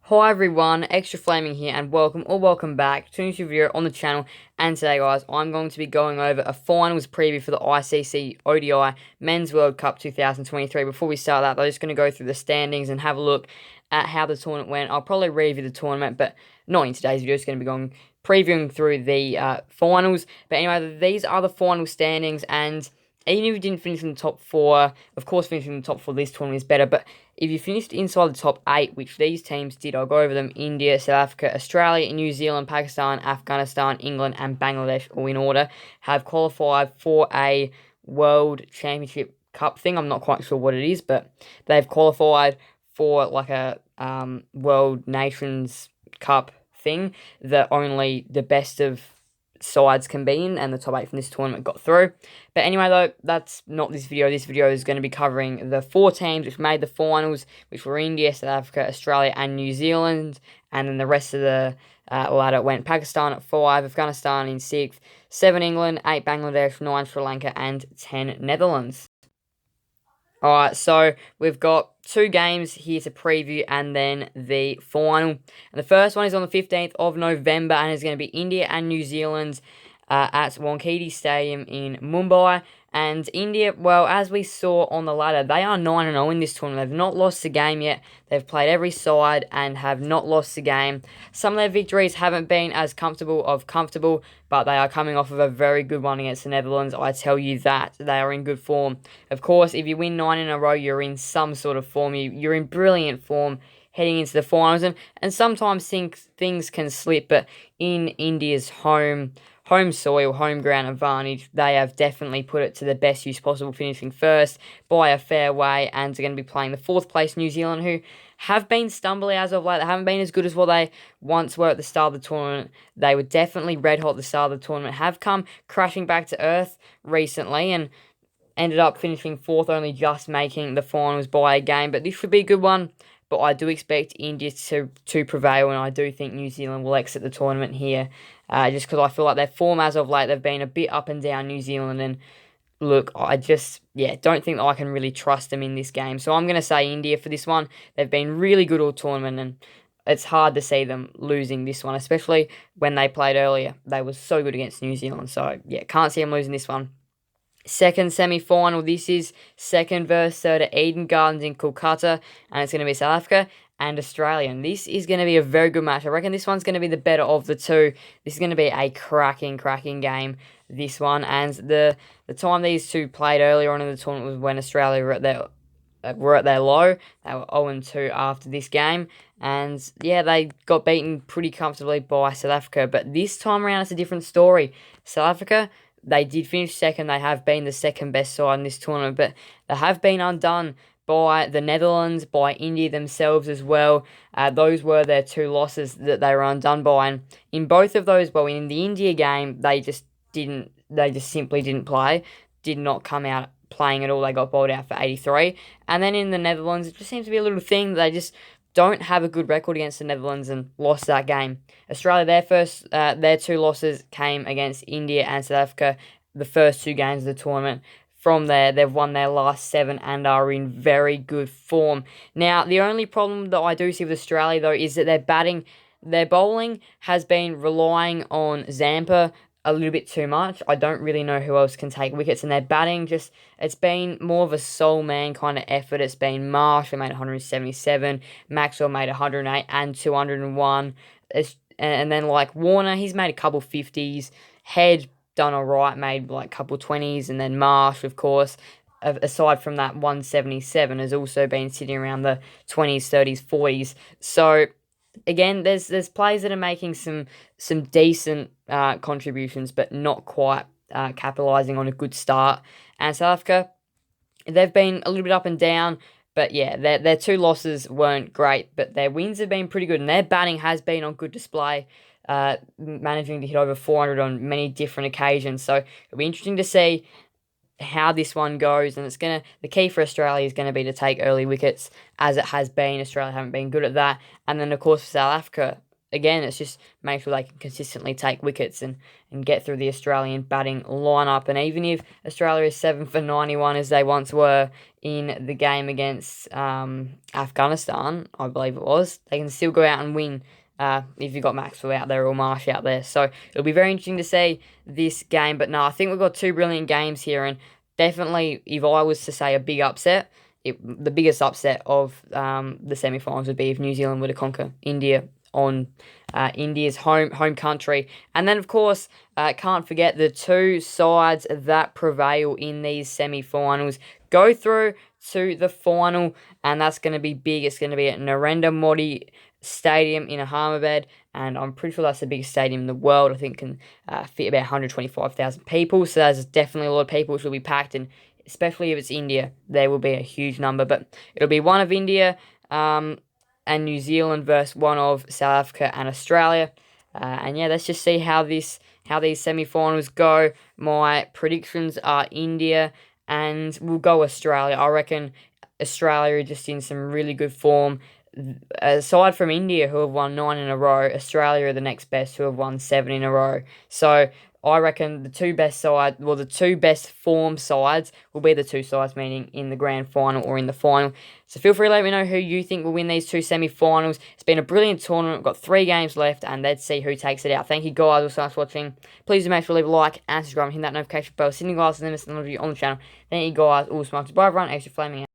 Hi everyone, Extra Flaming here and welcome back to a new video on the channel. And today guys, I'm going to be going over a finals preview for the ICC ODI Men's World Cup 2023. Before we start that, I'm just going to go through the standings and have a look at how the tournament went. I'll probably review the tournament, but not in today's video. It's going to be previewing through the finals. But anyway, these are the final standings, and even if you didn't finish in the top four, of course finishing in the top four this tournament is better, but if you finished inside the top 8, which these teams did, I'll go over them: India, South Africa, Australia, New Zealand, Pakistan, Afghanistan, England, and Bangladesh, all in order, have qualified for a World Championship Cup thing. I'm not quite sure what it is, but they've qualified for like a World Nations Cup thing that only the best of sides can be in, and the top 8 from this tournament got through. But anyway, though, that's not this video. This video is going to be covering the 4 teams which made the finals, which were India, South Africa, Australia, and New Zealand. And then the rest of the ladder went Pakistan at 5, Afghanistan in 6th, 7 England, 8 Bangladesh, 9 Sri Lanka, and 10 Netherlands. Alright, so we've got 2 games here to preview and then the final. And the first one is on the 15th of November and is going to be India and New Zealand at Wankhede Stadium in Mumbai. And India, well, as we saw on the ladder, they are 9-0 in this tournament. They've not lost a game yet. They've played every side and have not lost a game. Some of their victories haven't been as comfortable, but they are coming off of a very good one against the Netherlands. I tell you that. They are in good form. Of course, if you win 9 in a row, you're in some sort of form. You're in brilliant form heading into the finals. And sometimes things can slip, but in India's home soil, home ground advantage, they have definitely put it to the best use possible, finishing first by a fair way, and are going to be playing the 4th place New Zealand, who have been stumbling as of late. They haven't been as good as what they once were at the start of the tournament. They were definitely red hot at the start of the tournament, have come crashing back to earth recently, and ended up finishing 4th, only just making the finals by a game. But this should be a good one. But I do expect India to prevail, and I do think New Zealand will exit the tournament here, just because I feel like their form as of late, they've been a bit up and down, New Zealand, and look, I just, don't think that I can really trust them in this game. So I'm going to say India for this one. They've been really good all tournament, and it's hard to see them losing this one, especially when they played earlier. They were so good against New Zealand, so can't see them losing this one. Second semi-final, this is 2nd versus 3rd at Eden Gardens in Kolkata, and it's going to be South Africa and Australia. And this is going to be a very good match. I reckon this one's going to be the better of the two. This is going to be a cracking game, this one. And the time these two played earlier on in the tournament was when Australia were at their low. They were 0-2 after this game. And they got beaten pretty comfortably by South Africa. But this time around, it's a different story. South Africa, they did finish 2nd. They have been the 2nd best side in this tournament, but they have been undone by the Netherlands, by India themselves as well. Those were their 2 losses that they were undone by. And in both of those, well, in the India game, they just simply didn't play, did not come out playing at all. They got bowled out for 83. And then in the Netherlands, it just seems to be a little thing that they just don't have a good record against the Netherlands and lost that game. Australia, their 2 losses came against India and South Africa, the first 2 games of the tournament. From there, they've won their last 7 and are in very good form. Now, the only problem that I do see with Australia, though, is that their bowling has been relying on Zampa a little bit too much. I don't really know who else can take wickets, and their batting it's been more of a sole man kind of effort. It's been Marsh, who made 177, Maxwell made 108 and 201, and then like Warner, he's made a couple 50s, Head done alright, made like a couple 20s, and then Marsh, of course, aside from that 177, has also been sitting around the 20s, 30s, 40s. So again, there's players that are making some decent contributions, but not quite capitalising on a good start. And South Africa, they've been a little bit up and down, but their 2 losses weren't great, but their wins have been pretty good, and their batting has been on good display, managing to hit over 400 on many different occasions. So it'll be interesting to see how this one goes, and the key for Australia is going to be to take early wickets, as it has been. Australia haven't been good at that. And then, of course, for South Africa, again, it's just make sure they can consistently take wickets and get through the Australian batting lineup. And even if Australia is 7 for 91 as they once were in the game against Afghanistan, I believe it was, they can still go out and win if you've got Maxwell out there or Marsh out there. So it'll be very interesting to see this game. But no, I think we've got two brilliant games here, and definitely if I was to say a big upset, the biggest upset of the semi-finals would be if New Zealand were to conquer India on India's home country. And then, of course, can't forget the two sides that prevail in these semi-finals go through to the final, and that's going to be big. It's going to be at Narendra Modi Stadium in Ahmedabad, and I'm pretty sure that's the biggest stadium in the world. I think can fit about 125,000 people, so there's definitely a lot of people which will be packed, and especially if it's India, there will be a huge number. But it'll be one of India and New Zealand versus one of South Africa and Australia. And yeah, let's just see how these semi-finals go. My predictions are India, and we'll go Australia. I reckon Australia are just in some really good form. Aside from India, who have won 9 in a row, Australia are the next best, who have won 7 in a row. So I reckon the two best form sides will be the two sides meeting in the grand final or in the final. So feel free to let me know who you think will win these two semi-finals. It's been a brilliant tournament. We've got 3 games left, and let's see who takes it out. Thank you guys all so much for watching. Please do make sure to leave a like and subscribe and hit that notification bell. Sending you guys to the next video on the channel. Thank you guys all so much. Bye everyone. Extra Flaming out.